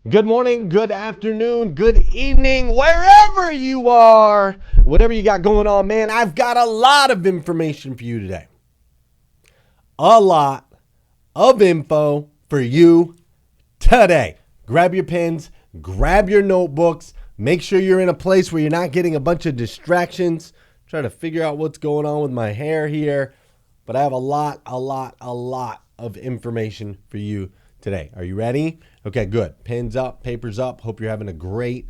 Good morning, good afternoon, good evening, wherever you are, whatever you got going on, man. I've got a lot of information for you today. A lot of info for you today. Grab your pens, grab your notebooks, make sure you're in a place where you're not getting a bunch of distractions. Try to figure out what's going on with my hair here, but I have a lot of information for you today. Are you ready? Okay, good. Pens up, papers up. Hope you're having a great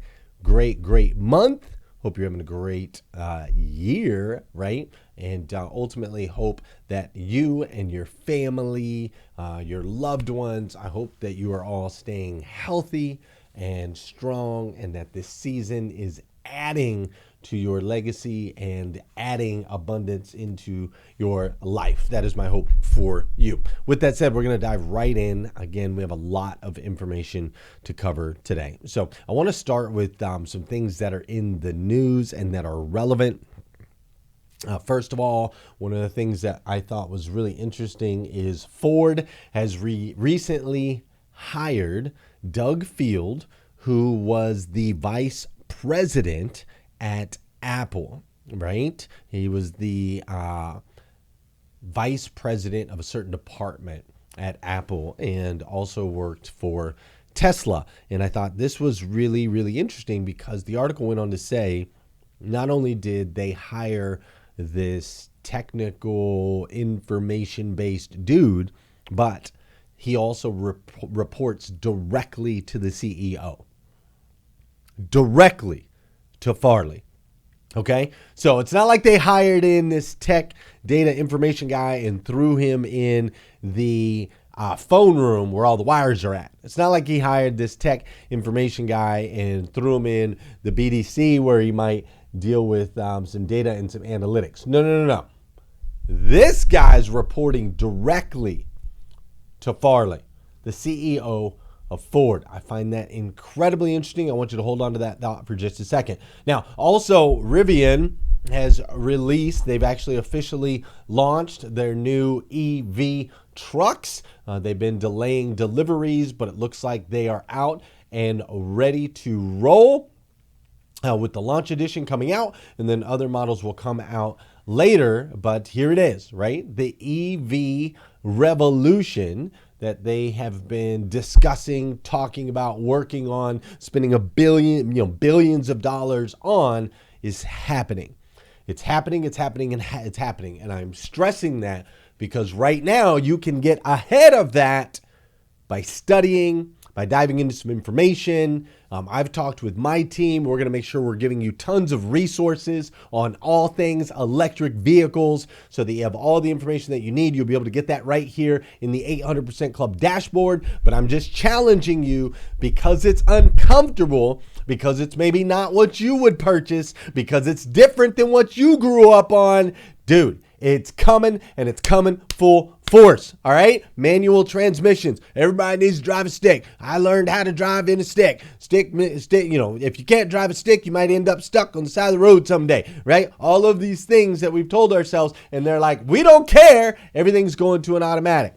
month. Hope you're having a great year, right? And ultimately hope that you and your family, your loved ones, I hope that you are all staying healthy and strong, and that this season is adding to your legacy and adding abundance into your life. That is my hope for you. With that said, we're going to dive right in. Again, we have a lot of information to cover today. So I want to start with some things that are in the news and that are relevant. First of all, one of the things that I thought was really interesting is Ford has recently hired Doug Field, who was the vice president at Apple, right? He was the vice president of a certain department at Apple and also worked for Tesla. And I thought this was really interesting because the article went on to say not only did they hire this technical information-based dude, but he also reports directly to the CEO. Directly to Farley. Okay, so it's not like they hired in this tech data information guy and threw him in the phone room where all the wires are at. It's not like he hired this tech information guy and threw him in the BDC where he might deal with some data and some analytics. No. This guy's reporting directly to Farley, the CEO of Ford. I find that incredibly interesting. I want you to hold on to that thought for just a second. Now, also, Rivian has released, they've actually officially launched their new EV trucks. They've been delaying deliveries, but it looks like they are out and ready to roll with the launch edition coming out, and then other models will come out later. But here it is, right? The EV revolution that they have been discussing, talking about, working on, spending billions of dollars on is happening. It's happening. And I'm stressing that because right now you can get ahead of that by studying, by diving into some information. I've talked with my team. We're going to make sure we're giving you tons of resources on all things electric vehicles so that you have all the information that you need. You'll be able to get that right here in the 800% Club dashboard. But I'm just challenging you because it's uncomfortable, because it's maybe not what you would purchase, because it's different than what you grew up on. Dude, it's coming, and it's coming full force. All right, manual transmissions. Everybody needs to drive a stick. I learned how to drive in a stick. Stick. If you can't drive a stick, you might end up stuck on the side of the road someday, right? All of these things that we've told ourselves, and they're like, we don't care. Everything's going to an automatic,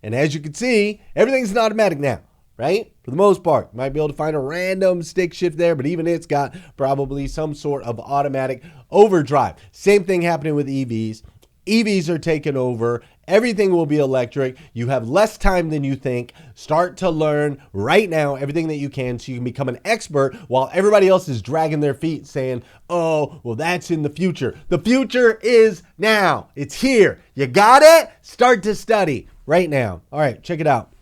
and as you can see, everything's an automatic now, right? For the most part, you might be able to find a random stick shift there, but even it's got probably some sort of automatic overdrive. Same thing happening with EVs. EVs are taking over. Everything will be electric. You have less time than you think. Start to learn right now everything that you can so you can become an expert while everybody else is dragging their feet saying, oh, well, that's in the future. The future is now. It's here. You got it? Start to study right now. All right, check it out.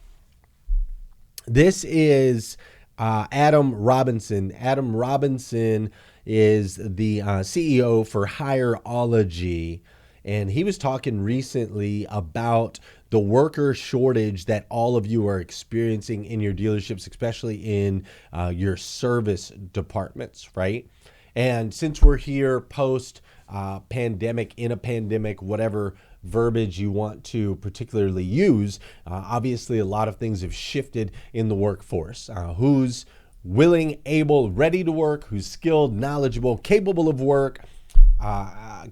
This is Adam Robinson. Adam Robinson is the CEO for Hireology. And he was talking recently about the worker shortage that all of you are experiencing in your dealerships, especially in your service departments, right? And since we're here post pandemic, in a pandemic, whatever verbiage you want to particularly use, obviously a lot of things have shifted in the workforce. Who's willing, able, ready to work, who's skilled, knowledgeable, capable of work.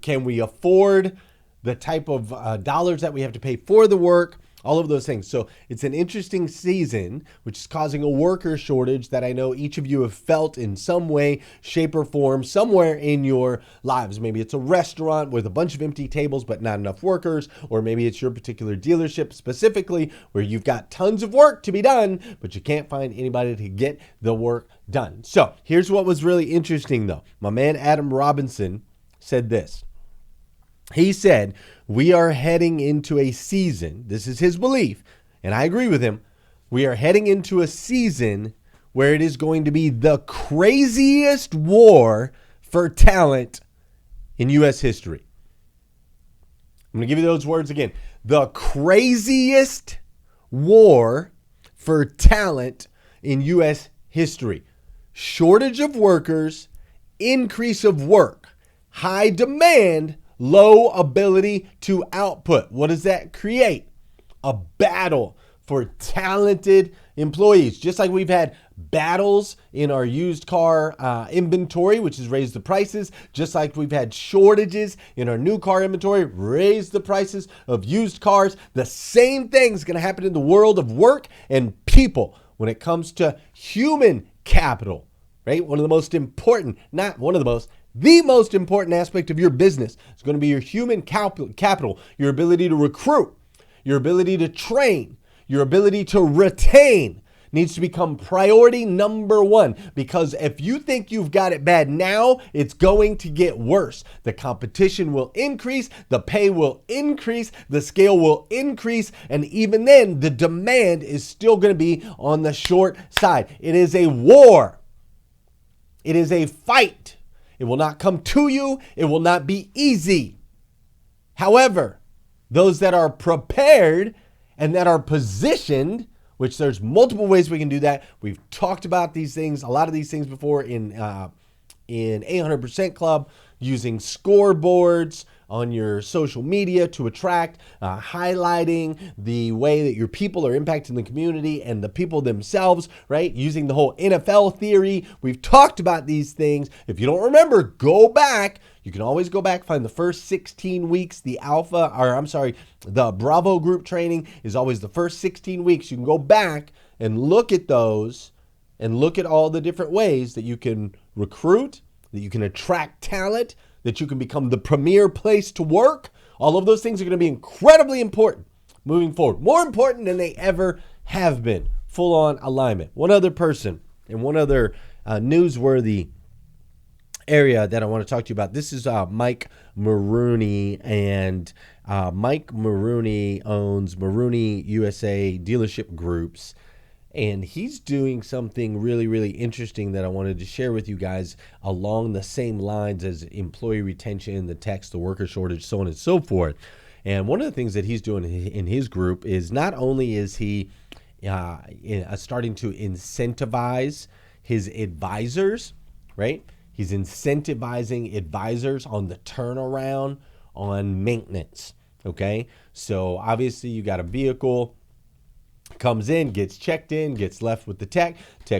Can we afford the type of dollars that we have to pay for the work? all of those things. So it's an interesting season, which is causing a worker shortage that I know each of you have felt in some way, shape, or form somewhere in your lives. Maybe it's a restaurant with a bunch of empty tables but not enough workers, or maybe it's your particular dealership specifically where you've got tons of work to be done, but you can't find anybody to get the work done. So here's what was really interesting though. My man Adam Robinson said this. He said, we are heading into a season, this is his belief, and I agree with him, we are heading into a season where it is going to be the craziest war for talent in U.S. history. I'm going to give you those words again. The craziest war for talent in U.S. history. Shortage of workers, increase of work, high demand, low ability to output. What does that create? A battle for talented employees. Just like we've had battles in our used car inventory, which has raised the prices. Just like we've had shortages in our new car inventory, raised the prices of used cars. The same thing is going to happen in the world of work and people when it comes to human capital, right? One of the most important, not one of the most, the most important aspect of your business is going to be your human capital, your ability to recruit, your ability to train, your ability to retain needs to become priority number one, because if you think you've got it bad now, it's going to get worse. The competition will increase, the pay will increase, the scale will increase, and even then the demand is still going to be on the short side. It is a war. It is a fight. It will not come to you. It will not be easy. However, those that are prepared and that are positioned, which there's multiple ways we can do that. We've talked about these things, a lot of these things before in 800% Club, using scoreboards on your social media to attract, highlighting the way that your people are impacting the community and the people themselves, right? Using the whole NFL theory. We've talked about these things. If you don't remember, go back. You can always go back, find the first 16 weeks. The Bravo group training is always the first 16 weeks. You can go back and look at those and look at all the different ways that you can recruit, that you can attract talent, that you can become the premier place to work. All of those things are going to be incredibly important moving forward. More important than they ever have been. Full on alignment. One other person and one other newsworthy area that I want to talk to you about. This is Mike Maroney, and Mike Maroney owns Maroney USA Dealership Groups, and he's doing something really, really interesting that I wanted to share with you guys along the same lines as employee retention, the techs, the worker shortage, so on and so forth. And one of the things that he's doing in his group is not only is he starting to incentivize his advisors, right? He's incentivizing advisors on the turnaround on maintenance, okay? So obviously you got a vehicle, comes in, gets checked in, gets left with the tech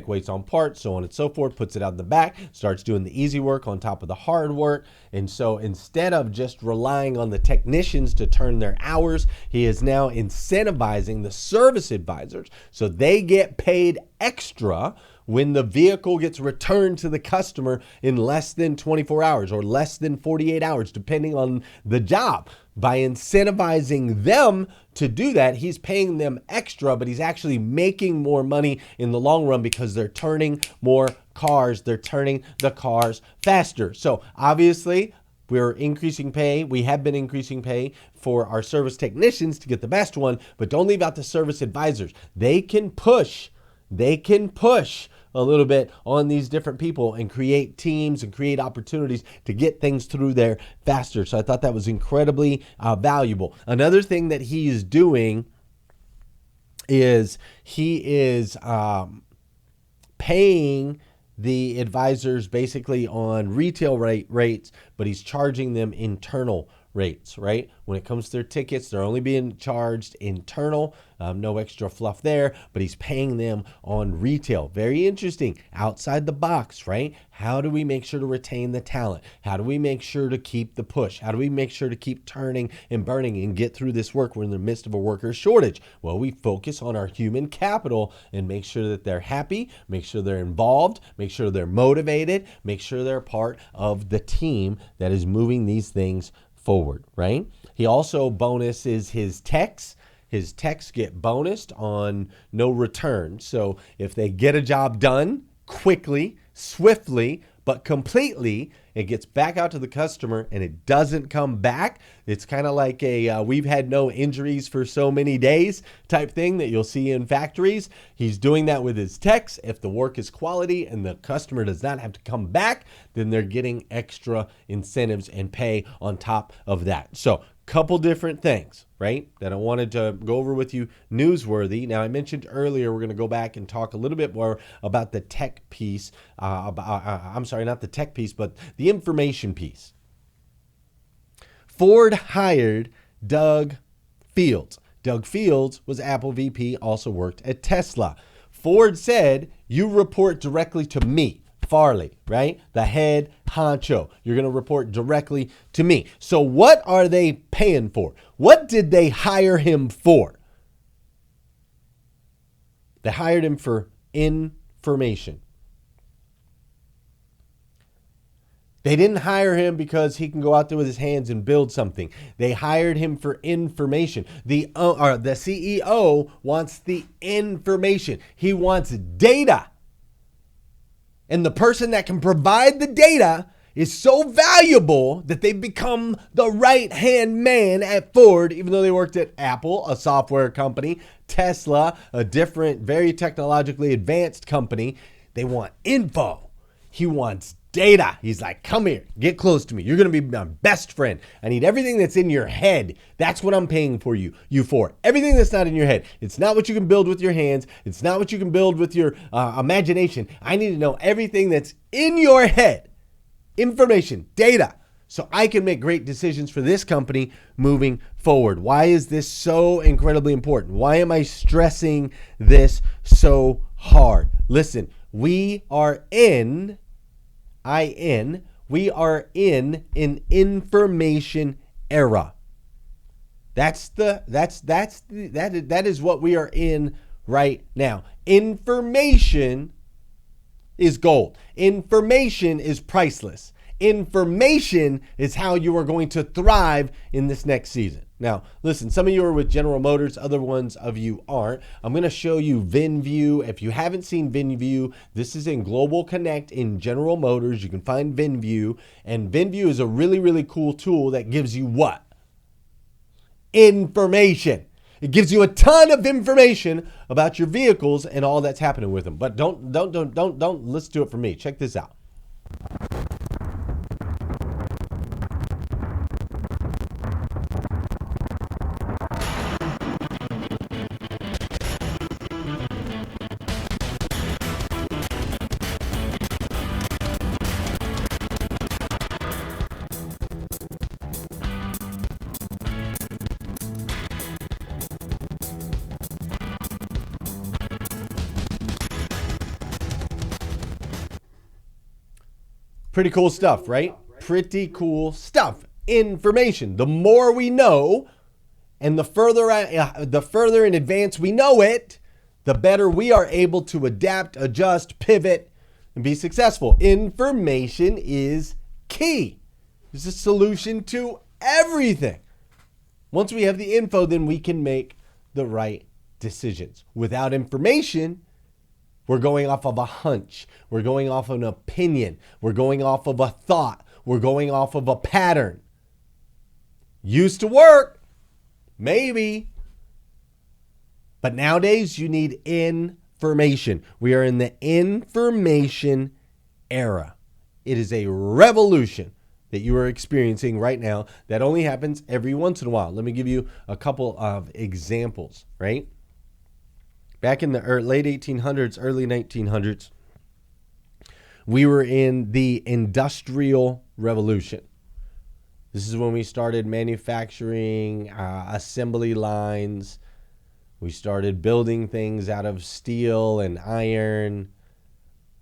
waits on parts, so on and so forth, puts it out in the back, starts doing the easy work on top of the hard work. And so instead of just relying on the technicians to turn their hours, he is now incentivizing the service advisors so they get paid extra when the vehicle gets returned to the customer in less than 24 hours or less than 48 hours, depending on the job. By incentivizing them to do that, he's paying them extra, but he's actually making more money in the long run because they're turning more cars. They're turning the cars faster. So obviously, we're increasing pay. We have been increasing pay for our service technicians to get the best one, but don't leave out the service advisors. They can push a little bit on these different people and create teams and create opportunities to get things through there faster. So I thought that was incredibly valuable. Another thing that he is doing is he is paying the advisors basically on retail rates, but he's charging them internal rates, right? When it comes to their tickets, they're only being charged internal, no extra fluff there, but he's paying them on retail. Very interesting, outside the box, right? How do we make sure to retain the talent? How do we make sure to keep the push? How do we make sure to keep turning and burning and get through this work? We're in the midst of a worker shortage. Well, we focus on our human capital and make sure that they're happy, make sure they're involved, make sure they're motivated, make sure they're part of the team that is moving these things forward, right? He also bonuses his techs. His techs get bonused on no return. So if they get a job done quickly, swiftly, but completely, it gets back out to the customer and it doesn't come back. It's kind of like a we've had no injuries for so many days type thing that you'll see in factories. He's doing that with his techs. If the work is quality and the customer does not have to come back, then they're getting extra incentives and pay on top of that. So couple different things, right, that I wanted to go over with you, newsworthy. Now, I mentioned earlier we're going to go back and talk a little bit more about the tech piece. I'm sorry, not the tech piece, but the information piece. Ford hired Doug Fields. Doug Fields was Apple VP, also worked at Tesla. Ford said, you report directly to me. Farley, right? The head honcho. You're going to report directly to me. So what are they paying for? What did they hire him for? They hired him for information. They didn't hire him because he can go out there with his hands and build something. They hired him for information. The CEO wants the information. He wants data. And the person that can provide the data is so valuable that they've become the right-hand man at Ford, even though they worked at Apple, a software company, Tesla, a different, very technologically advanced company. They want info. He wants data. He's like, come here, get close to me. You're going to be my best friend. I need everything that's in your head. That's what I'm paying for you for. Everything that's not in your head. It's not what you can build with your hands. It's not what you can build with your imagination. I need to know everything that's in your head. Information, data, so I can make great decisions for this company moving forward. Why is this so incredibly important? Why am I stressing this so hard? Listen, we are in an information era. That is what we are in right now. Information is gold. Information is priceless. Information is how you are going to thrive in this next season. Now, listen, some of you are with General Motors, other ones of you aren't. I'm going to show you VinView. If you haven't seen VinView, this is in Global Connect in General Motors. You can find VinView, and VinView is a really, really cool tool that gives you what? Information. It gives you a ton of information about your vehicles and all that's happening with them. But don't listen to it from me. Check this out. Pretty cool stuff, right? Pretty cool stuff. Information. The more we know, and the further in advance we know it, the better we are able to adapt, adjust, pivot, and be successful. Information is key. It's a solution to everything. Once we have the info, then we can make the right decisions. Without information, we're going off of a hunch. We're going off of an opinion. We're going off of a thought. We're going off of a pattern. Used to work, maybe. But nowadays, you need information. We are in the information era. It is a revolution that you are experiencing right now that only happens every once in a while. Let me give you a couple of examples, right? Back in the late 1800s, early 1900s, we were in the Industrial Revolution. This is when we started manufacturing assembly lines. We started building things out of steel and iron.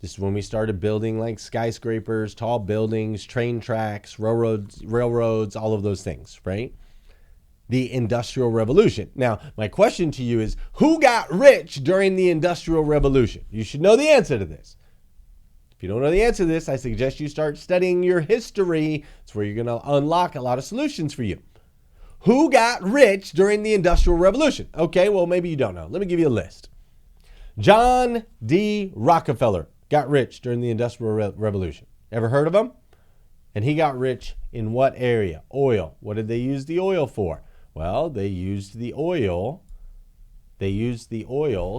This is when we started building like skyscrapers, tall buildings, train tracks, railroads, all of those things, right? The Industrial Revolution. Now, my question to you is, who got rich during the Industrial Revolution? You should know the answer to this. If you don't know the answer to this, I suggest you start studying your history. It's where you're going to unlock a lot of solutions for you. Who got rich during the Industrial Revolution? Okay, well, maybe you don't know. Let me give you a list. John D. Rockefeller got rich during the Industrial Revolution. Ever heard of him? And he got rich in what area? Oil. What did they use the oil for? Well, they used the oil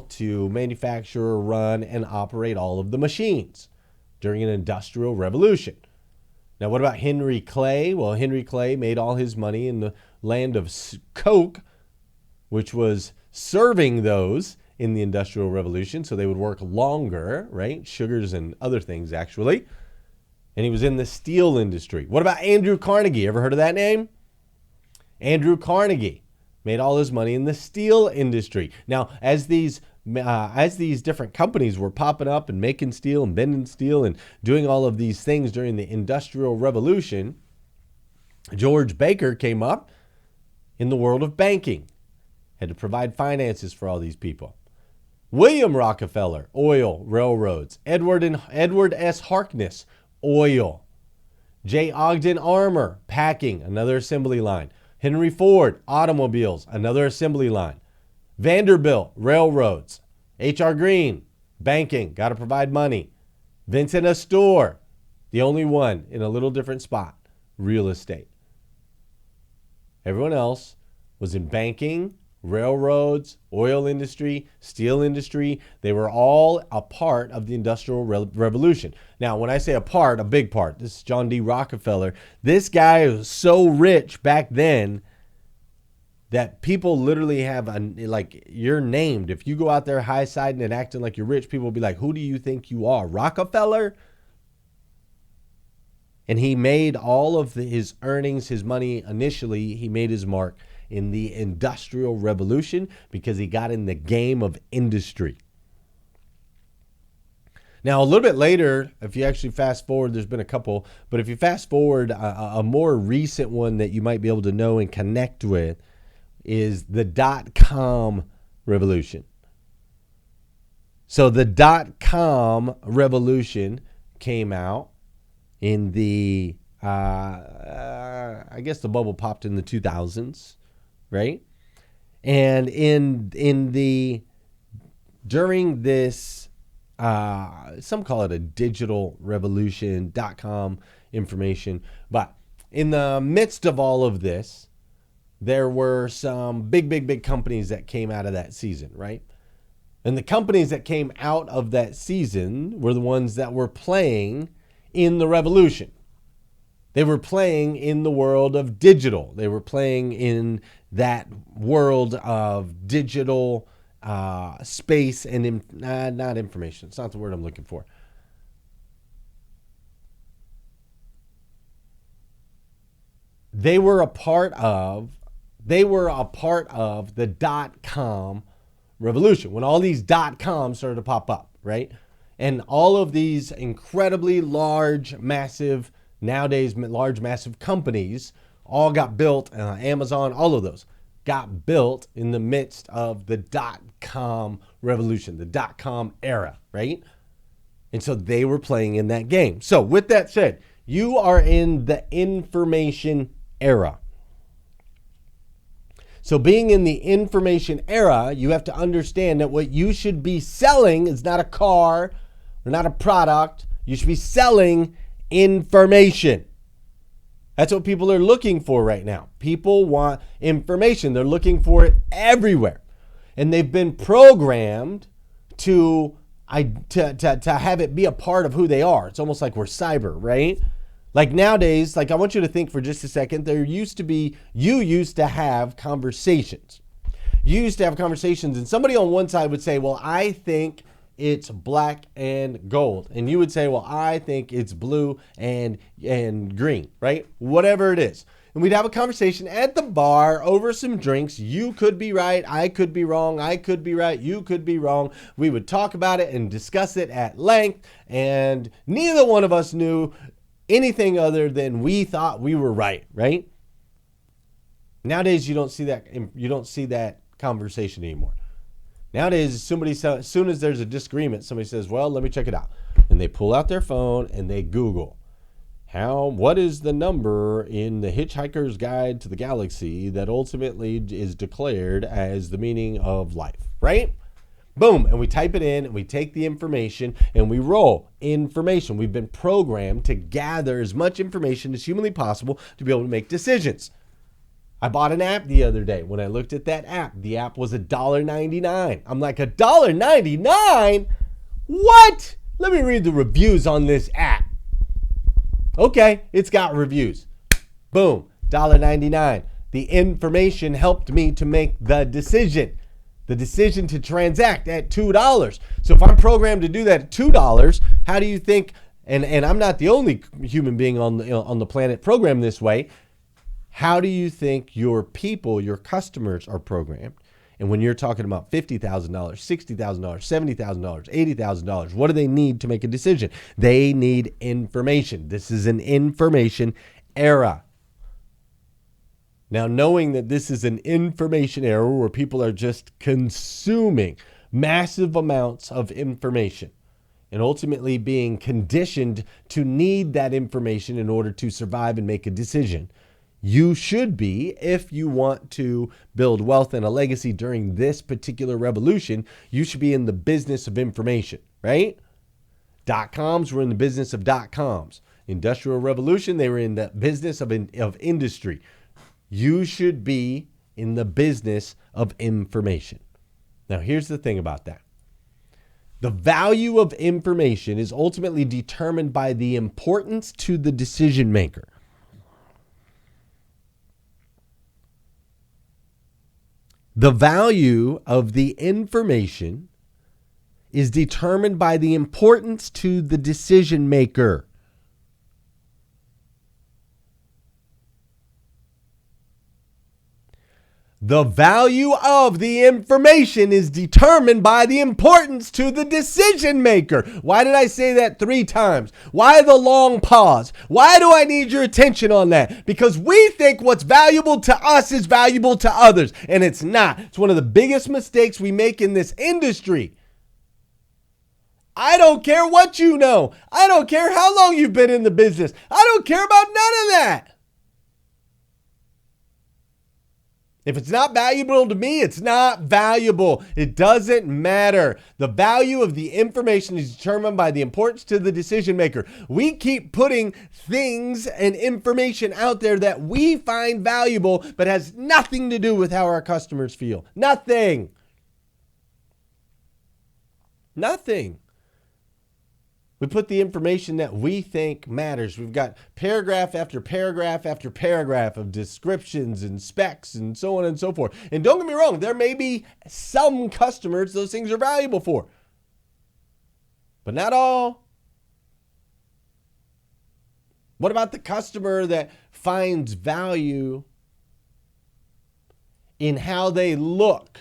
to manufacture, run, and operate all of the machines during an industrial revolution. Now, what about Henry Clay? Well, Henry Clay made all his money in the land of coke, which was serving those in the Industrial Revolution, so they would work longer, right? Sugars and other things, actually. And he was in the steel industry. What about Andrew Carnegie? Ever heard of that name? Andrew Carnegie made all his money in the steel industry. Now, as these different companies were popping up and making steel and bending steel and doing all of these things during the Industrial Revolution, George Baker came up in the world of banking, had to provide finances for all these people. William Rockefeller, oil, railroads. Edward S. Harkness, oil. J. Ogden Armour, packing, another assembly line. Henry Ford, automobiles, another assembly line. Vanderbilt, railroads. H.R. Green, banking, got to provide money. Vincent Astor, the only one in a little different spot, real estate. Everyone else was in banking, railroads, oil industry, steel industry. They were all a part of the Industrial Revolution. Now, when I say a part, a big part, this is John D. Rockefeller. This guy was so rich back then that people literally have, like, you're named. If you go out there high-siding and acting like you're rich, people will be like, who do you think you are, Rockefeller? And he made all of his earnings, his money initially, he made his mark in the Industrial Revolution because he got in the game of industry. Now, a little bit later, if you actually fast forward, there's been a couple, but if you fast forward, a more recent one that you might be able to know and connect with is the dot-com revolution. So the dot-com revolution came out in the, I guess the bubble popped in the 2000s, right? And during this, some call it a digital revolution, .com information, but in the midst of all of this, there were some big companies that came out of that season, right? And the companies that came out of that season were the ones that were playing in the revolution. They were playing in the world of digital. They were playing in that world of digital space and not information. It's not the word I'm looking for. They were a part of the dot-com revolution when all these dot-coms started to pop up, right? And all of these incredibly large, massive, nowadays large, massive companies all got built, Amazon, all of those got built in the midst of the dot-com revolution, the dot-com era, right? And so they were playing in that game. So with that said, you are in the information era. So being in the information era, you have to understand that what you should be selling is not a car or not a product. You should be selling information. That's what people are looking for right now. People want information. They're looking for it everywhere. And they've been programmed to have it be a part of who they are. It's almost like we're cyber, right? Like nowadays, like I want you to think for just a second, you used to have conversations. You used to have conversations and somebody on one side would say, well, I think it's black and gold. And you would say, well, I think it's blue and green, right? Whatever it is. and we'd have a conversation at the bar over some drinks. You could be right. I could be wrong. I could be right. You could be wrong. We would talk about it and discuss it at length. And neither one of us knew anything other than we thought we were right, right? Nowadays, you don't see that conversation anymore. Nowadays, as soon as there's a disagreement, somebody says, well, let me check it out. And they pull out their phone and they Google, what is the number in the Hitchhiker's Guide to the Galaxy that ultimately is declared as the meaning of life, right? Boom, and we type it in and we take the information and we roll information. We've been programmed to gather as much information as humanly possible to be able to make decisions. I bought an app the other day. When I looked at that app, the app was $1.99. I'm like, $1.99? What? Let me read the reviews on this app. Okay, it's got reviews. Boom, $1.99. The information helped me to make the decision to transact at $2. So if I'm programmed to do that at $2, how do you think, and I'm not the only human being on the planet programmed this way, how do you think your people, your customers are programmed? And when you're talking about $50,000, $60,000, $70,000, $80,000, what do they need to make a decision? They need information. This is an information era. Now, knowing that this is an information era where people are just consuming massive amounts of information and ultimately being conditioned to need that information in order to survive and make a decision, you should be, if you want to build wealth and a legacy during this particular revolution, you should be in the business of information, right? .coms were in the business of .coms. Industrial Revolution, they were in the business of industry. You should be in the business of information. Now, here's the thing about that. The value of information is ultimately determined by the importance to the decision maker. The value of the information is determined by the importance to the decision maker. The value of the information is determined by the importance to the decision maker. Why did I say that 3 times? Why the long pause? Why do I need your attention on that? Because we think what's valuable to us is valuable to others, and it's not. It's one of the biggest mistakes we make in this industry. I don't care what you know. I don't care how long you've been in the business. I don't care about none of that. If it's not valuable to me, it's not valuable. It doesn't matter. The value of the information is determined by the importance to the decision maker. We keep putting things and information out there that we find valuable, but has nothing to do with how our customers feel. Nothing. We put the information that we think matters. We've got paragraph after paragraph after paragraph of descriptions and specs and so on and so forth. And don't get me wrong, there may be some customers those things are valuable for, but not all. What about the customer that finds value in how they look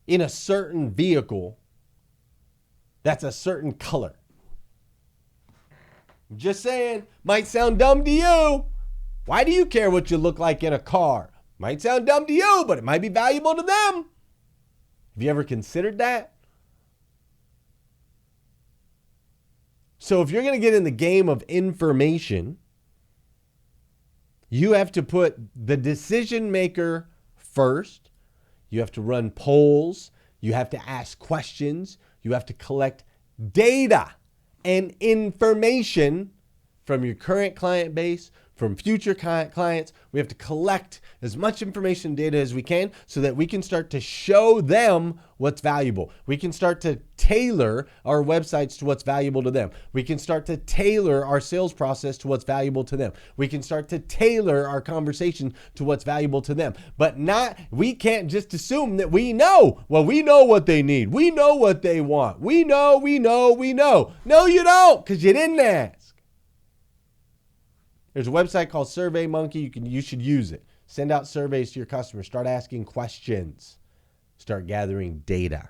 in a certain vehicle that's a certain color? Just saying, might sound dumb to you. Why do you care what you look like in a car? Might sound dumb to you, but it might be valuable to them. Have you ever considered that? So if you're going to get in the game of information, you have to put the decision maker first. You have to run polls. You have to ask questions. You have to collect data and information from your current client base, from future clients. We have to collect as much information and data as we can so that we can start to show them what's valuable. We can start to tailor our websites to what's valuable to them. We can start to tailor our sales process to what's valuable to them. We can start to tailor our conversation to what's valuable to them. But we can't just assume that we know. Well, we know what they need. We know what they want. We know. No, you don't, because you didn't ask. There's a website called SurveyMonkey. You should use it. Send out surveys to your customers. Start asking questions. Start gathering data.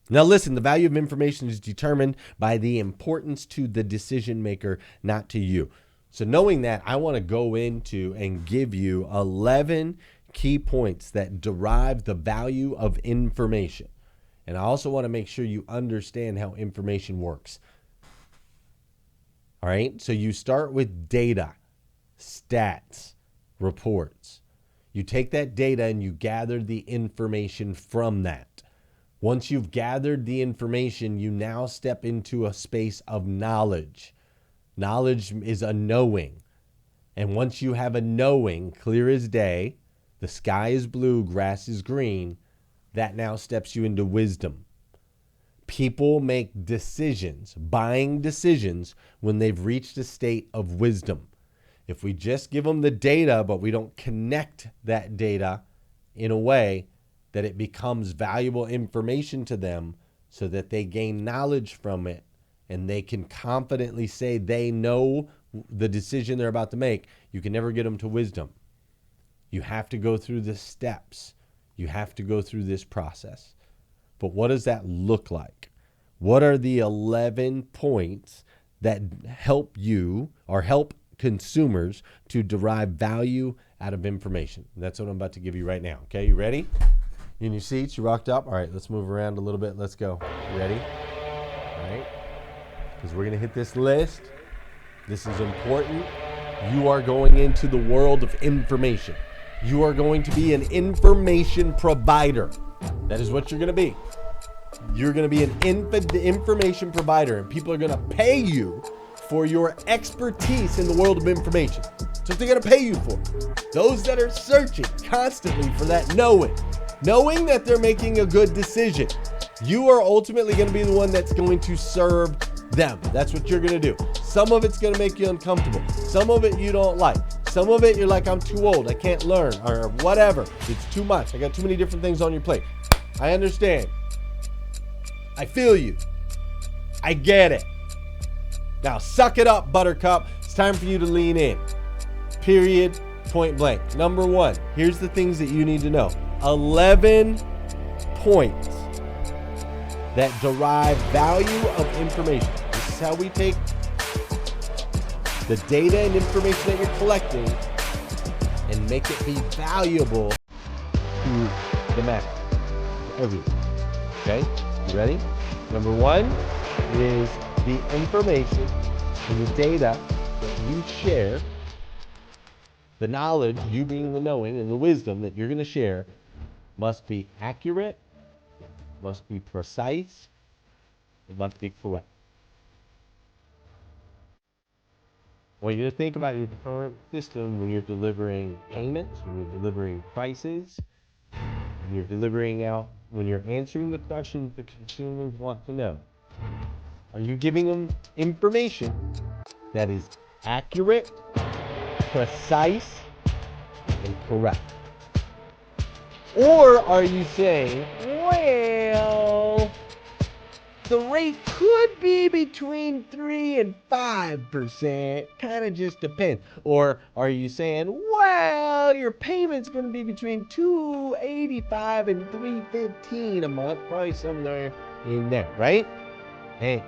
Now listen, the value of information is determined by the importance to the decision maker, not to you. So knowing that, I want to go into and give you 11 key points that derive the value of information. And I also want to make sure you understand how information works. All right, so you start with data, stats, reports. You take that data and you gather the information from that. Once you've gathered the information, you now step into a space of knowledge. Knowledge is a knowing. And once you have a knowing, clear as day, the sky is blue, grass is green, that now steps you into wisdom. People make decisions, buying decisions, when they've reached a state of wisdom. If we just give them the data, but we don't connect that data in a way that it becomes valuable information to them so that they gain knowledge from it and they can confidently say they know the decision they're about to make, you can never get them to wisdom. You have to go through the steps. You have to go through this process. But what does that look like? What are the 11 points that help you or help consumers to derive value out of information? That's what I'm about to give you right now. Okay, you ready? In your seats, you rocked up? All right, let's move around a little bit. Let's go. You ready? All right. Because we're going to hit this list. This is important. You are going into the world of information. You are going to be an information provider. That is what you're going to be. You're going to be an information provider, and people are going to pay you for your expertise in the world of information. That's what they're going to pay you for. Those that are searching constantly for that knowing that they're making a good decision. You are ultimately going to be the one that's going to serve them. That's what you're going to do. Some of it's going to make you uncomfortable. Some of it you don't like. Some of it you're like, I'm too old, I can't learn, or whatever. It's too much. I got too many different things on your plate. I understand. I feel you. I get it. Now suck it up, Buttercup. It's time for you to lean in. Period. Point blank. Number one, here's the things that you need to know. 11 points that derive value of information. This is how we take the data and information that you're collecting and make it be valuable to the masses, to everyone. Okay? You ready? Number one is the information and the data that you share, the knowledge, you being the knowing and the wisdom that you're going to share, must be accurate, must be precise, it must be correct. When you think about your current system, when you're delivering payments, when you're delivering prices, when you're delivering out, when you're answering the questions the consumers want to know, are you giving them information that is accurate, precise, and correct? Or are you saying, well, the rate could be between 3 and 5%, kind of just depends? Or are you saying, well, your payment's going to be between $285 and $315 a month, probably somewhere in there, right? Hey,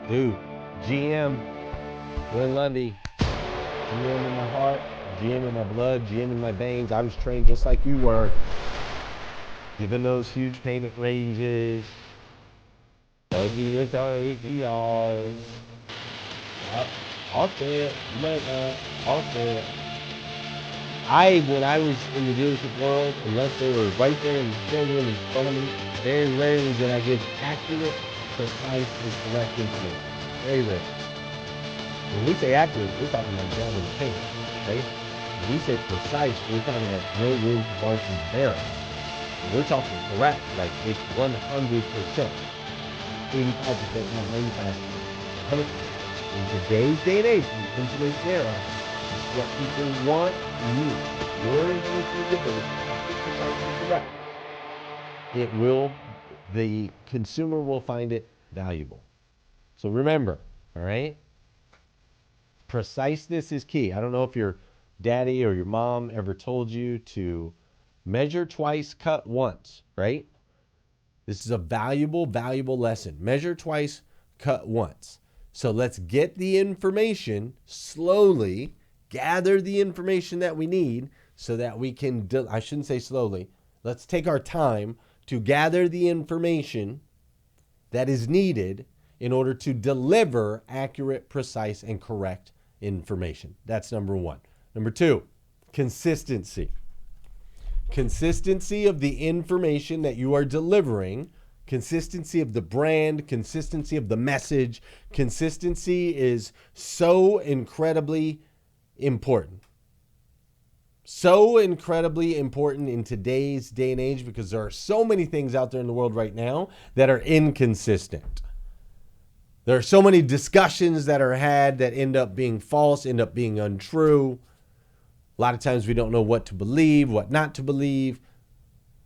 dude, GM, Glenn Lundy, GM in my heart, GM in my blood, GM in my veins. I was trained just like you were, given those huge payment ranges. I'll say it. You might not. I'll say it. When I was in the dealership world, unless they were right there in front of me, very rarely did I give accurate, precise, and correct information. Very rare. When we say accurate, we're talking about down to the penny, okay? When we say precise, we're talking about no room for barge and error. We're talking correct, like it's 100%. 85%, not 95%. In today's day and age, in today's era, it's what people want you. Your information is different. It's precisely correct. The consumer will find it valuable. So remember, all right? Preciseness is key. I don't know if your daddy or your mom ever told you to measure twice, cut once, right? This is a valuable, valuable lesson. Measure twice, cut once. So let's get the information slowly, gather the information that we need so that we can, I shouldn't say slowly, let's take our time to gather the information that is needed in order to deliver accurate, precise, and correct information. That's number one. Number two, consistency. Consistency of the information that you are delivering, consistency of the brand, consistency of the message. Consistency is so incredibly important. So incredibly important in today's day and age because there are so many things out there in the world right now that are inconsistent. There are so many discussions that are had that end up being false, end up being untrue. A lot of times we don't know what to believe, what not to believe.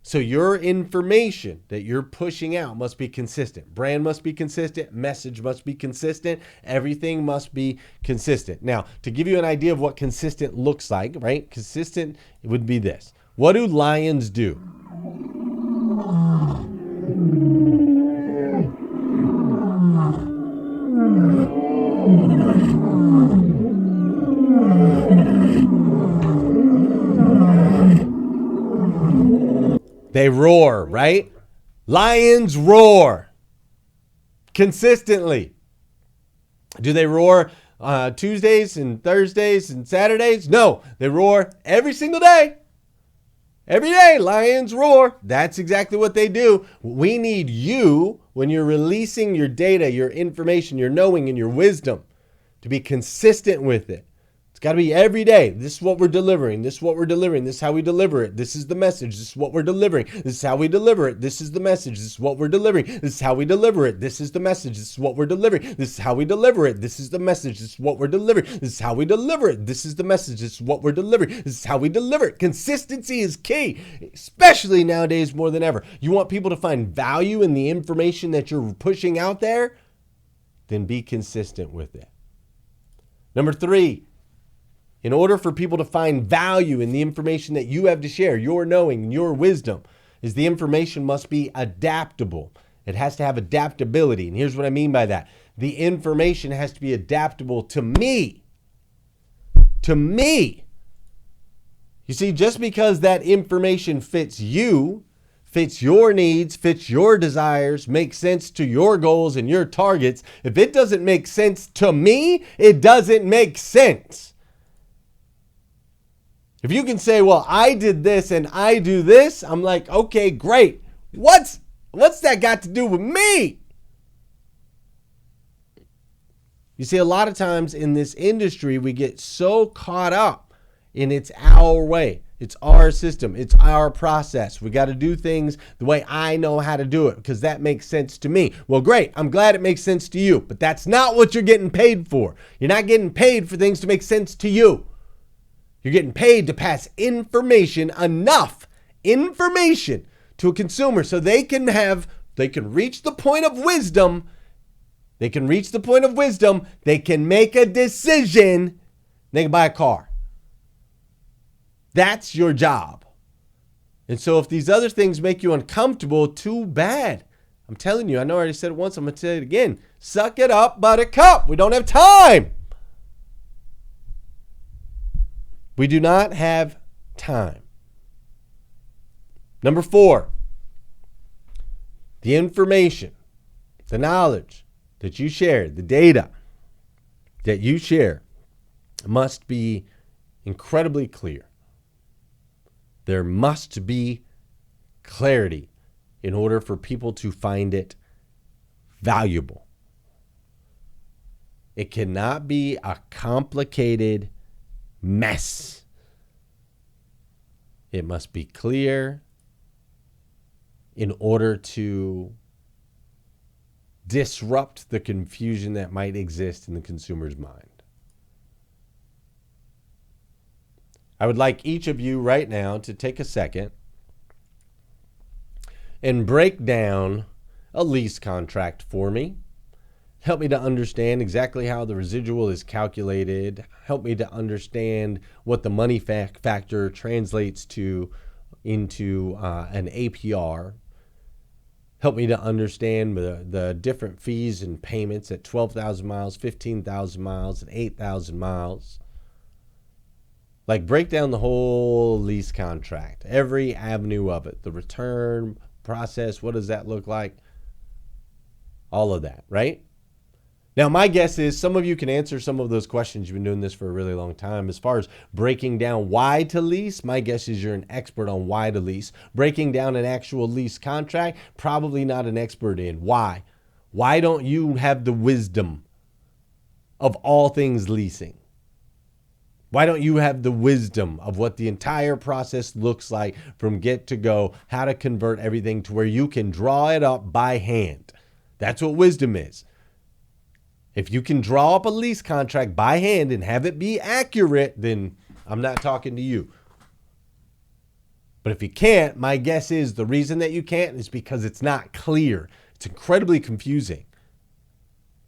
So your information that you're pushing out must be consistent. Brand must be consistent. Message must be consistent. Everything must be consistent. Now, to give you an idea of what consistent looks like, right? Consistent would be this. What do lions do? They roar, right? Lions roar consistently. Do they roar Tuesdays and Thursdays and Saturdays? No, they roar every single day. Every day, lions roar. That's exactly what they do. We need you, when you're releasing your data, your information, your knowing, and your wisdom, to be consistent with it. It's got to be every day. This is what we're delivering. This is what we're delivering. This is how we deliver it. This is the message. This is what we're delivering. This is how we deliver it. This is the message. This is what we're delivering. This is how we deliver it. This is the message. This is what we're delivering. This is how we deliver it. This is the message. This is what we're delivering. This is how we deliver it. This is the message. This is what we're delivering. This is how we deliver it. Consistency is key, especially nowadays more than ever. You want people to find value in the information that you're pushing out there? Then be consistent with it. Number three, in order for people to find value in the information that you have to share, your knowing, your wisdom, is the information must be adaptable. It has to have adaptability. And here's what I mean by that. The information has to be adaptable to me. To me. You see, just because that information fits you, fits your needs, fits your desires, makes sense to your goals and your targets, if it doesn't make sense to me, it doesn't make sense. If you can say, well, I did this and I do this, I'm like, okay, great. What's that got to do with me? You see, a lot of times in this industry, we get so caught up in it's our way. It's our system. It's our process. We got to do things the way I know how to do it because that makes sense to me. Well, great. I'm glad it makes sense to you, but that's not what you're getting paid for. You're not getting paid for things to make sense to you. You're getting paid to pass information, enough information to a consumer so they can reach the point of wisdom. They can reach the point of wisdom. They can make a decision. They can buy a car. That's your job. And so if these other things make you uncomfortable, too bad. I'm telling you, I know I already said it once. I'm going to say it again. Suck it up, buttercup. We don't have time. We do not have time. Number 4, the information, the knowledge that you share, the data that you share must be incredibly clear. There must be clarity in order for people to find it valuable. It cannot be a complicated mess. It must be clear in order to disrupt the confusion that might exist in the consumer's mind. I would like each of you right now to take a second and break down a lease contract for me. Help me to understand exactly how the residual is calculated. Help me to understand what the money factor translates to into an APR. Help me to understand the different fees and payments at 12,000 miles, 15,000 miles, and 8,000 miles. Like, break down the whole lease contract, every avenue of it, the return process, what does that look like? All of that, right? Now, my guess is some of you can answer some of those questions. You've been doing this for a really long time. As far as breaking down why to lease, my guess is you're an expert on why to lease. Breaking down an actual lease contract, probably not an expert in. Why? Why don't you have the wisdom of all things leasing? Why don't you have the wisdom of what the entire process looks like from get to go, how to convert everything to where you can draw it up by hand? That's what wisdom is. If you can draw up a lease contract by hand and have it be accurate, then I'm not talking to you. But if you can't, my guess is the reason that you can't is because it's not clear. It's incredibly confusing.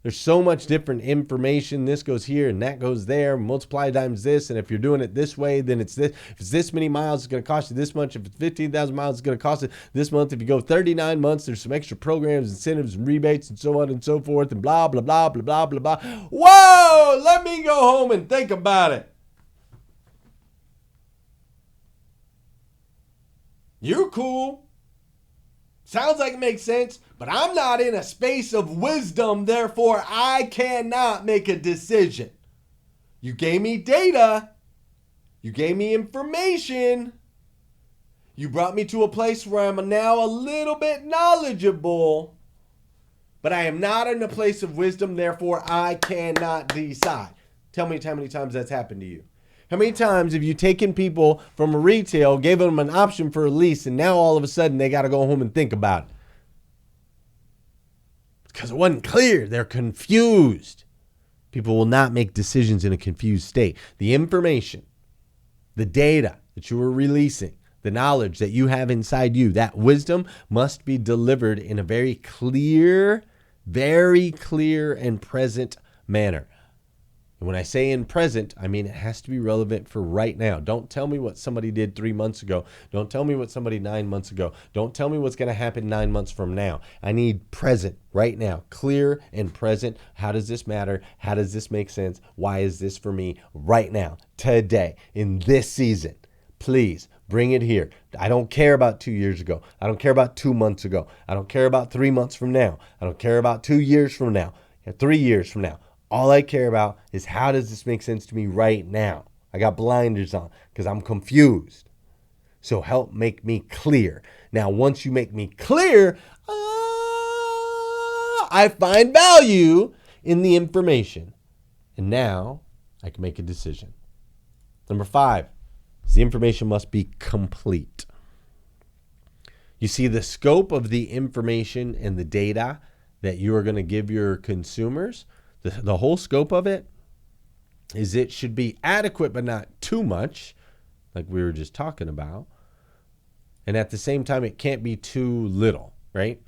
There's so much different information. This goes here and that goes there. Multiply times this. And if you're doing it this way, then it's this. If it's this many miles, it's going to cost you this much. If it's 15,000 miles, it's going to cost you this month. If you go 39 months, there's some extra programs, incentives, and rebates, and so on and so forth, and blah, blah, blah, blah, blah, blah, blah. Whoa! Let me go home and think about it. You're cool. Sounds like it makes sense, but I'm not in a space of wisdom, therefore I cannot make a decision. You gave me data. You gave me information. You brought me to a place where I'm now a little bit knowledgeable, but I am not in a place of wisdom, therefore I cannot decide. Tell me how many times that's happened to you. How many times have you taken people from a retail, gave them an option for a lease, and now all of a sudden they got to go home and think about it? Because it wasn't clear. They're confused. People will not make decisions in a confused state. The information, the data that you are releasing, the knowledge that you have inside you, that wisdom must be delivered in a very clear and present manner. And when I say in present, I mean it has to be relevant for right now. Don't tell me what somebody did 3 months ago. Don't tell me what somebody 9 months ago. Don't tell me what's going to happen 9 months from now. I need present right now, clear and present. How does this matter? How does this make sense? Why is this for me right now, today, in this season? Please bring it here. I don't care about 2 years ago. I don't care about 2 months ago. I don't care about 3 months from now. I don't care about 2 years from now, 3 years from now. All I care about is how does this make sense to me right now? I got blinders on because I'm confused. So help make me clear. Now, once you make me clear, I find value in the information. And now I can make a decision. Number 5 is the information must be complete. You see, the scope of the information and the data that you are going to give your consumers, the whole scope of it is it should be adequate but not too much, like we were just talking about. And at the same time, it can't be too little, right?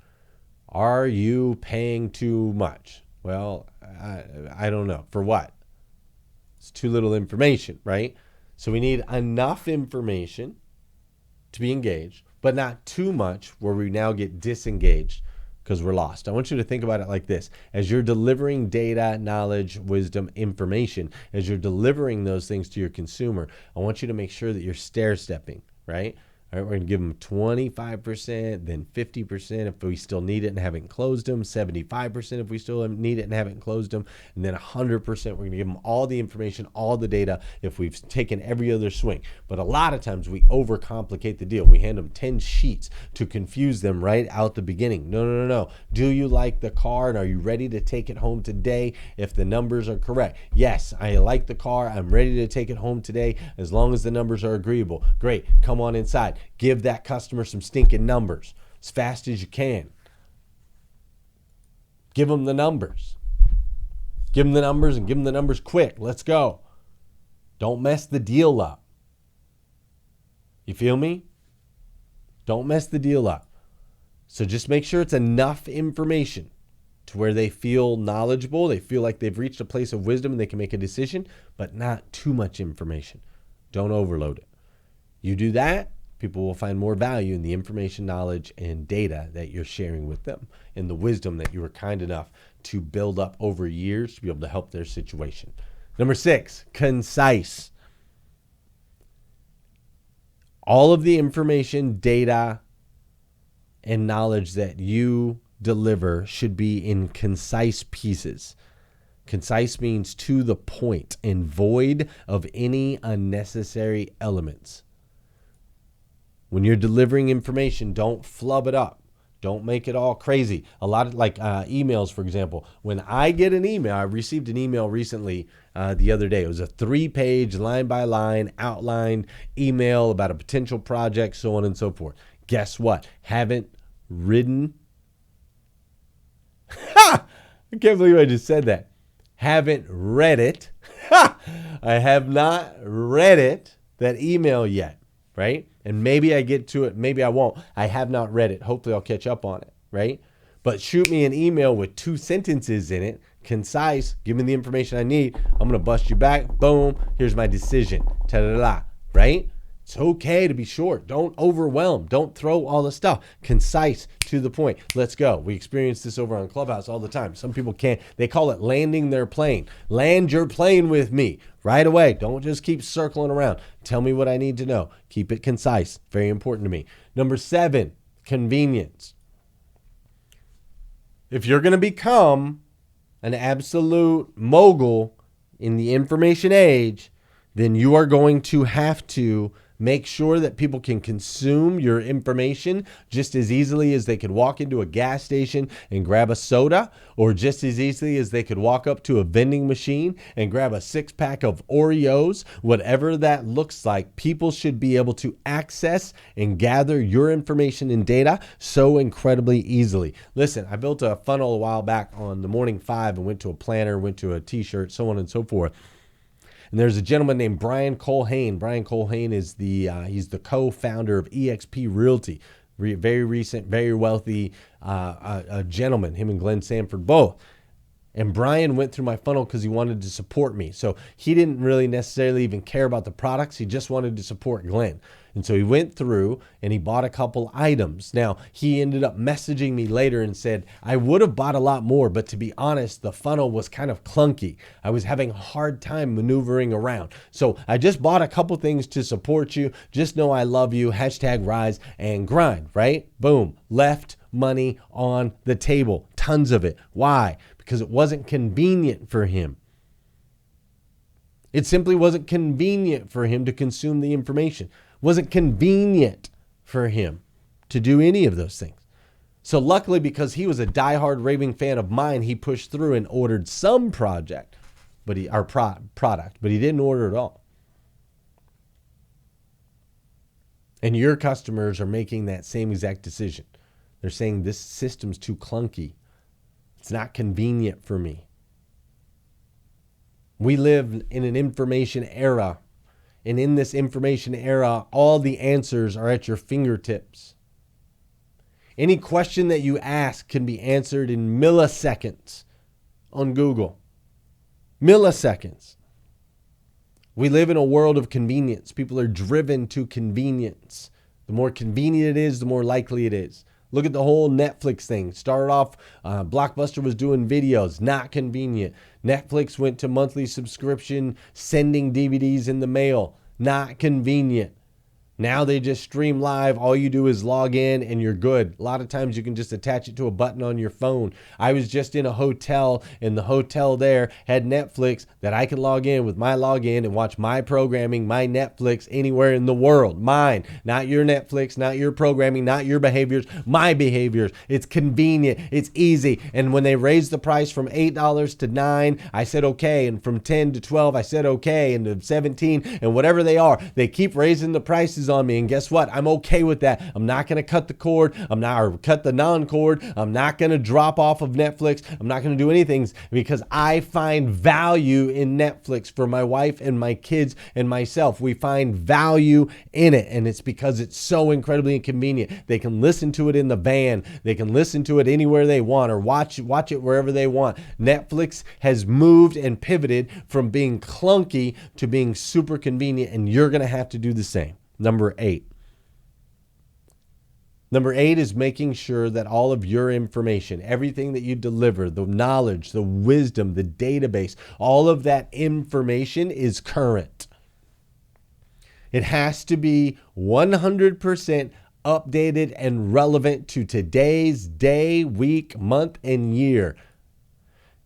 Are you paying too much? Well, I don't know. For what? It's too little information, right? So we need enough information to be engaged, but not too much where we now get disengaged because we're lost. I want you to think about it like this. As you're delivering data, knowledge, wisdom, information, as you're delivering those things to your consumer, I want you to make sure that you're stair-stepping, right? All right, we're going to give them 25%, then 50% if we still need it and haven't closed them, 75% if we still need it and haven't closed them, and then 100% we're going to give them all the information, all the data if we've taken every other swing. But a lot of times we overcomplicate the deal. We hand them 10 sheets to confuse them right out the beginning. No. Do you like the car and are you ready to take it home today if the numbers are correct? Yes, I like the car. I'm ready to take it home today as long as the numbers are agreeable. Great. Come on inside. Give that customer some stinking numbers as fast as you can. Give them the numbers. Give them the numbers and give them the numbers quick. Let's go. Don't mess the deal up. You feel me? Don't mess the deal up. So just make sure it's enough information to where they feel knowledgeable, they feel like they've reached a place of wisdom and they can make a decision, but not too much information. Don't overload it. You do that, people will find more value in the information, knowledge, and data that you're sharing with them, and the wisdom that you were kind enough to build up over years to be able to help their situation. Number 6, concise. All of the information, data, and knowledge that you deliver should be in concise pieces. Concise means to the point and void of any unnecessary elements. When you're delivering information, don't flub it up. Don't make it all crazy. A lot of emails, for example. When I get an email, I received an email recently the other day. It was a 3-page line-by-line outlined email about a potential project, so on and so forth. Guess what? Haven't written. I can't believe I just said that. Haven't read it. I have not read it, that email yet, right? And maybe I get to it, maybe I won't. I have not read it. Hopefully I'll catch up on it, right? But shoot me an email with 2 sentences in it, concise, give me the information I need. I'm going to bust you back. Boom. Here's my decision. Ta-da-da-da, right? It's okay to be short. Don't overwhelm. Don't throw all the stuff. Concise, to the point. Let's go. We experience this over on Clubhouse all the time. Some people can't. They call it landing their plane. Land your plane with me right away. Don't just keep circling around. Tell me what I need to know. Keep it concise. Very important to me. Number 7, convenience. If you're going to become an absolute mogul in the information age, then you are going to have to make sure that people can consume your information just as easily as they could walk into a gas station and grab a soda, or just as easily as they could walk up to a vending machine and grab a 6-pack of Oreos. Whatever that looks like, people should be able to access and gather your information and data so incredibly easily. Listen, I built a funnel a while back on the Morning 5 and went to a planner, went to a t-shirt, so on and so forth. And there's a gentleman named Brian Colhane. Brian Colhane is he's the co-founder of eXp Realty. Very recent, very wealthy a gentleman, him and Glenn Sanford both. And Brian went through my funnel because he wanted to support me. So he didn't really necessarily even care about the products. He just wanted to support Glenn. And so he went through and he bought a couple items. Now, he ended up messaging me later and said, I would have bought a lot more, but to be honest, the funnel was kind of clunky. I was having a hard time maneuvering around. So I just bought a couple things to support you. Just know I love you. #rise and grind, right? Boom. Left money on the table. Tons of it. Why? Because it wasn't convenient for him. It simply wasn't convenient for him to consume the information. Wasn't convenient for him to do any of those things. So luckily, because he was a diehard raving fan of mine, he pushed through and ordered some product, but he didn't order it all. And your customers are making that same exact decision. They're saying this system's too clunky. It's not convenient for me. We live in an information era. And in this information era, all the answers are at your fingertips. Any question that you ask can be answered in milliseconds on Google. Milliseconds. We live in a world of convenience. People are driven to convenience. The more convenient it is, the more likely it is. Look at the whole Netflix thing. Started off, Blockbuster was doing videos, not convenient. Netflix went to monthly subscription, sending DVDs in the mail, not convenient. Now they just stream live. All you do is log in and you're good. A lot of times you can just attach it to a button on your phone. I was just in a hotel and the hotel there had Netflix that I could log in with my login and watch my programming, my Netflix anywhere in the world. Mine, not your Netflix, not your programming, not your behaviors, my behaviors. It's convenient. It's easy. And when they raised the price from $8 to $9, I said okay. And from 10 to 12, I said okay. And to 17 and whatever they are, they keep raising the prices on me. And guess what? I'm okay with that. I'm not going to cut the cord. Or cut the non-cord. I'm not going to drop off of Netflix. I'm not going to do anything because I find value in Netflix for my wife and my kids and myself. We find value in it. And it's because it's so incredibly inconvenient. They can listen to it in the van. They can listen to it anywhere they want or watch it wherever they want. Netflix has moved and pivoted from being clunky to being super convenient, and you're going to have to do the same. Number 8. Number 8 is making sure that all of your information, everything that you deliver, the knowledge, the wisdom, the database, all of that information is current. It has to be 100% updated and relevant to today's day, week, month, and year.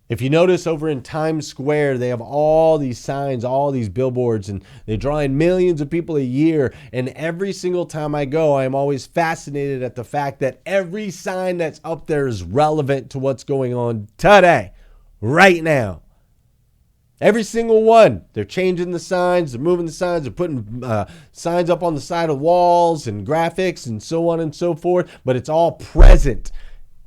If you notice over in Times Square, they have all these signs, all these billboards, and they draw in millions of people a year. And every single time I go, I'm always fascinated at the fact that every sign that's up there is relevant to what's going on today, right now. Every single one. They're changing the signs, they're moving the signs, they're putting signs up on the side of walls and graphics and so on and so forth, but it's all present.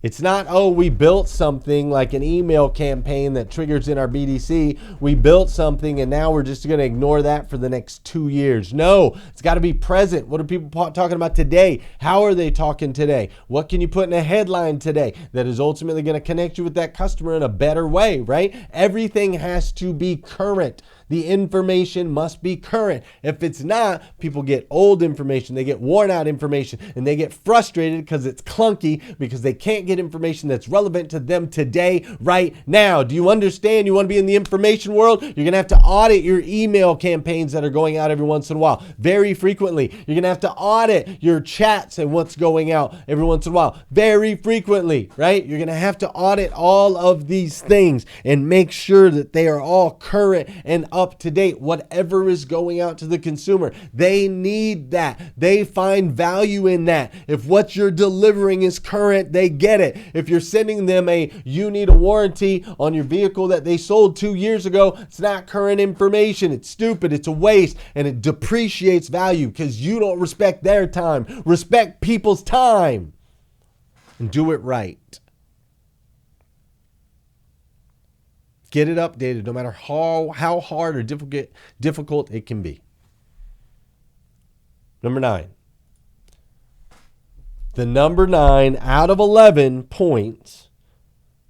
It's not, oh, we built something like an email campaign that triggers in our BDC. We built something and now we're just going to ignore that for the next 2 years. No, it's got to be present. What are people talking about today? How are they talking today? What can you put in a headline today that is ultimately going to connect you with that customer in a better way, right? Everything has to be current. The information must be current. If it's not, people get old information, they get worn out information, and they get frustrated because it's clunky because they can't get information that's relevant to them today, right now. Do you understand? You want to be in the information world? You're going to have to audit your email campaigns that are going out every once in a while, very frequently. You're going to have to audit your chats and what's going out every once in a while, very frequently, right? You're going to have to audit all of these things and make sure that they are all current and up to date, whatever is going out to the consumer. They need that. They find value in that. If what you're delivering is current, they get it. If you're sending them you need a warranty on your vehicle that they sold 2 years ago, it's not current information. It's stupid. It's a waste, and it depreciates value because you don't respect their time. Respect people's time and do it right. Get it updated no matter how hard or difficult it can be. Number 9. The number 9 out of 11 points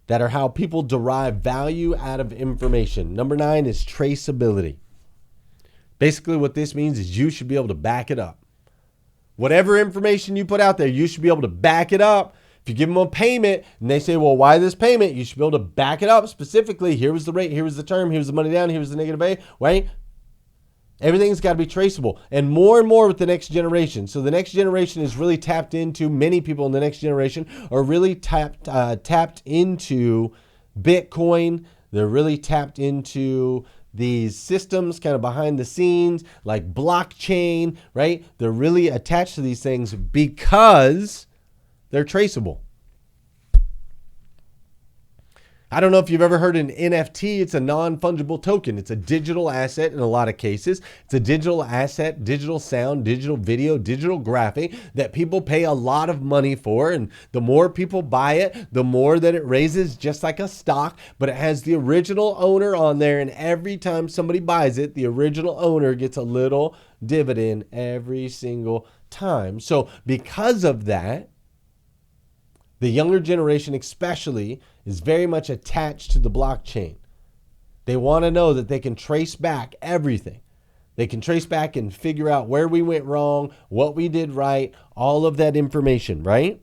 that are how people derive value out of information. Number 9 is traceability. Basically what this means is you should be able to back it up. Whatever information you put out there, you should be able to back it up. If you give them a payment and they say, well, why this payment? You should be able to back it up specifically. Here was the rate, here was the term, here was the money down, here was the negative A, right? Everything's got to be traceable, and more with the next generation. So the next generation is really tapped into, many people in the next generation are really tapped into Bitcoin. They're really tapped into these systems kind of behind the scenes like blockchain, right? They're really attached to these things because they're traceable. I don't know if you've ever heard an NFT. It's a non-fungible token. It's a digital asset in a lot of cases. It's a digital asset, digital sound, digital video, digital graphic that people pay a lot of money for. And the more people buy it, the more that it raises, just like a stock. But it has the original owner on there. And every time somebody buys it, the original owner gets a little dividend every single time. So because of that, the younger generation especially is very much attached to the blockchain. They want to know that they can trace back everything. They can trace back and figure out where we went wrong, what we did right, all of that information, right?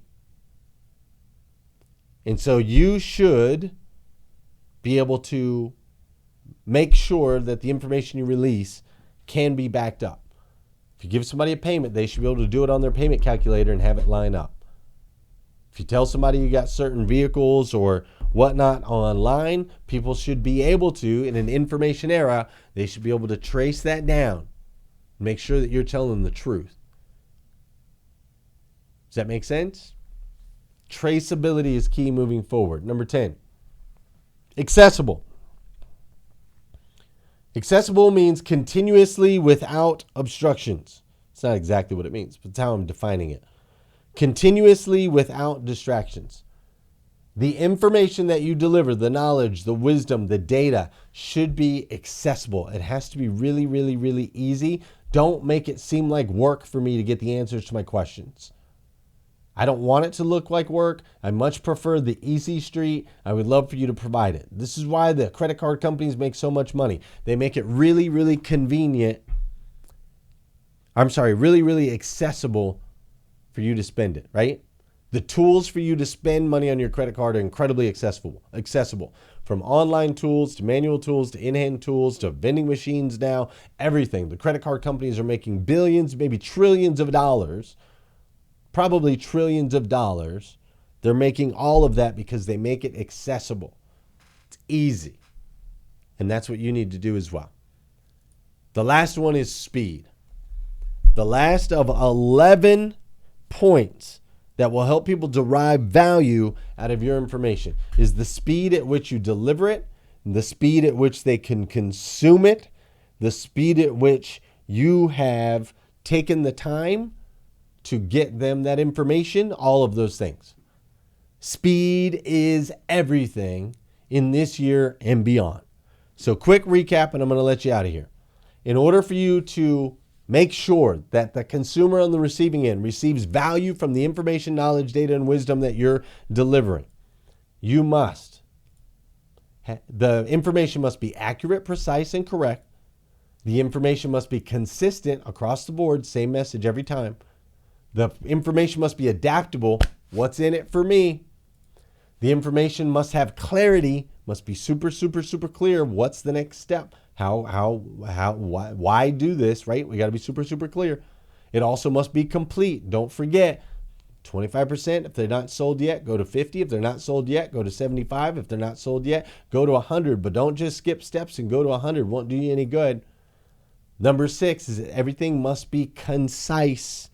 And so you should be able to make sure that the information you release can be backed up. If you give somebody a payment, they should be able to do it on their payment calculator and have it line up. If you tell somebody you got certain vehicles or whatnot online, people should be able to, in an information era, they should be able to trace that down. Make sure that you're telling them the truth. Does that make sense? Traceability is key moving forward. Number 10, accessible. Accessible means continuously without obstructions. It's not exactly what it means, but it's how I'm defining it. Continuously without distractions. The information that you deliver, the knowledge, the wisdom, the data should be accessible. It has to be really, really, really easy. Don't make it seem like work for me to get the answers to my questions. I don't want it to look like work. I much prefer the easy street. I would love for you to provide it. This is why the credit card companies make so much money. They make it really, really convenient. Really, really accessible for you to spend it, right? The tools for you to spend money on your credit card are incredibly accessible. From online tools to manual tools to in-hand tools to vending machines now, everything. The credit card companies are making billions, maybe trillions of dollars, probably trillions of dollars. They're making all of that because they make it accessible. It's easy. And that's what you need to do as well. The last one is speed. The last of 11 points that will help people derive value out of your information is the speed at which you deliver it, the speed at which they can consume it, the speed at which you have taken the time to get them that information, all of those things. Speed is everything in this year and beyond. So quick recap, and I'm going to let you out of here. In order for you to make sure that the consumer on the receiving end receives value from the information, knowledge, data, and wisdom that you're delivering, the information must be accurate, precise, and correct. The information must be consistent across the board, same message every time. The information must be adaptable. What's in it for me? The information must have clarity, must be super, super, super clear. What's the next step? Why do this, right? We got to be super, super clear. It also must be complete. Don't forget, 25%. If they're not sold yet, go to 50. If they're not sold yet, go to 75. If they're not sold yet, go to 100. But don't just skip steps and go to 100. Won't do you any good. Number 6 is that everything must be concise.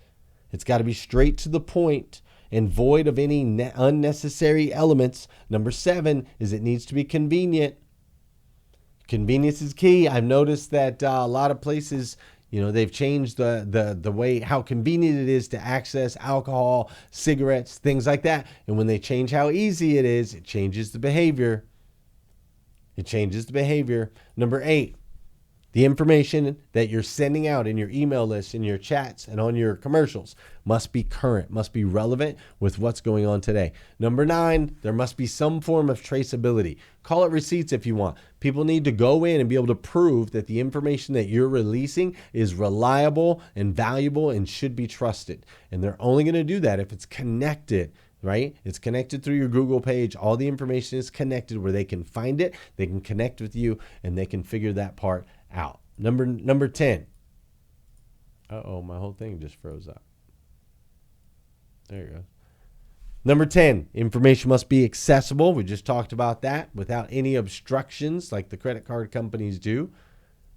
It's got to be straight to the point and void of any unnecessary elements. Number 7 is it needs to be convenient. Convenience is key. I've noticed that a lot of places, they've changed the way how convenient it is to access alcohol, cigarettes, things like that. And when they change how easy it is, it changes the behavior. Number 8, the information that you're sending out in your email list, in your chats, and on your commercials must be current, must be relevant with what's going on today. Number 9, there must be some form of traceability. Call it receipts if you want. People need to go in and be able to prove that the information that you're releasing is reliable and valuable and should be trusted. And they're only going to do that if it's connected, right? It's connected through your Google page. All the information is connected where they can find it, they can connect with you, and they can figure that part out. Number 10. My whole thing just froze up. There you go. Number 10, information must be accessible. We just talked about that, without any obstructions like the credit card companies do.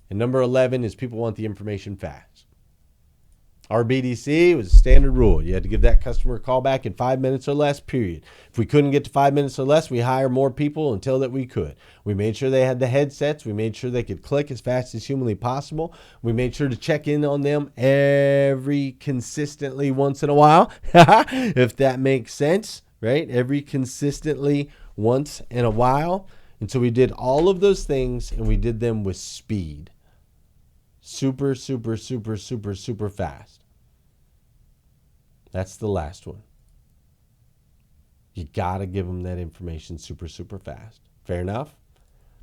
And number 11 is people want the information fast. Our BDC was a standard rule. You had to give that customer a call back in 5 minutes or less, period. If we couldn't get to 5 minutes or less, we hire more people until that we could. We made sure they had the headsets. We made sure they could click as fast as humanly possible. We made sure to check in on them consistently once in a while, if that makes sense, right? Every consistently once in a while. And so we did all of those things, and we did them with speed. Super, super, super, super, super fast. That's the last one. You got to give them that information super, super fast. Fair enough?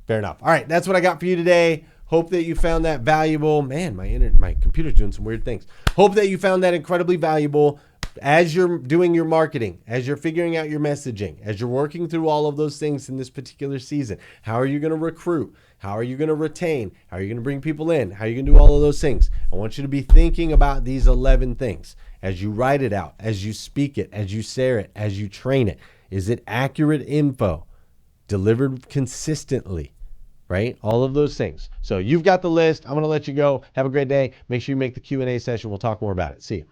Fair enough. All right, that's what I got for you today. Hope that you found that valuable. Man, my computer's doing some weird things. Hope that you found that incredibly valuable. As you're doing your marketing, as you're figuring out your messaging, as you're working through all of those things in this particular season, how are you going to recruit? How are you going to retain? How are you going to bring people in? How are you going to do all of those things? I want you to be thinking about these 11 things as you write it out, as you speak it, as you share it, as you train it. Is it accurate info delivered consistently? Right? All of those things. So you've got the list. I'm going to let you go. Have a great day. Make sure you make the Q&A session. We'll talk more about it. See you.